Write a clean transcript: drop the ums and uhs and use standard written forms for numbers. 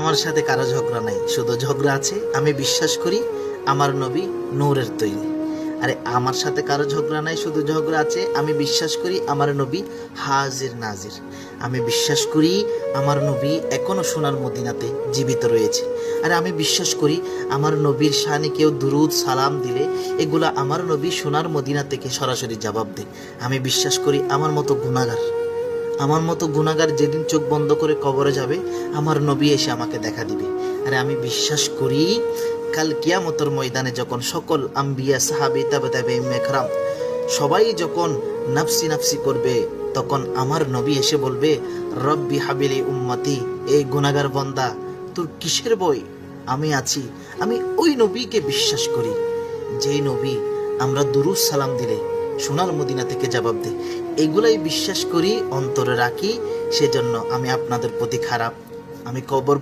আমার সাথে কারো ঝগড়া নাই, শুধু ঝগড়া আছে আমি বিশ্বাস করি আমার নবী নূরের তৈরি। আরে আমার সাথে কারো ঝগড়া নাই, শুধু ঝগড়া আছে আমি বিশ্বাস করি আমার নবী হাজির নাজির। আমি বিশ্বাস করি আমার নবী এখনো সোনার মদিনাতে জীবিত রয়েছে। আরে আমি বিশ্বাস করি আমার নবীর শানে কেউ দুরুদ সালাম দিলে এগুলা আমার নবী সোনার মদিনা থেকে সরাসরি জবাব দেয়। আমি বিশ্বাস করি আমার মতো গুনাহগার যেদিন চোখ বন্ধ করে কবরে যাবে আমার নবী এসে আমাকে দেখা দিবে। আরে আমি বিশ্বাস করি কাল কিয়ামতের ময়দানে যখন সকল আম্বিয়া সাহাবী তাবেঈন একরাম সবাই যখন নাফসি নাফসি করবে, তখন আমার নবী এসে বলবে, রব্বি হাবিলি উম্মতি, এই গুনাহগার বান্দা তোর কিসের ভয়? আমি আছি। আমি ওই নবীকে বিশ্বাস করি যেই নবী আমরা দুরুদ সালাম দিলে সোনার মদিনা থেকে জবাব দেয়। এগুলাই বিশ্বাস করি, অন্তরে রাখি। সেজন্য আমি আপনাদের প্রতি খারাপ। আমি কবর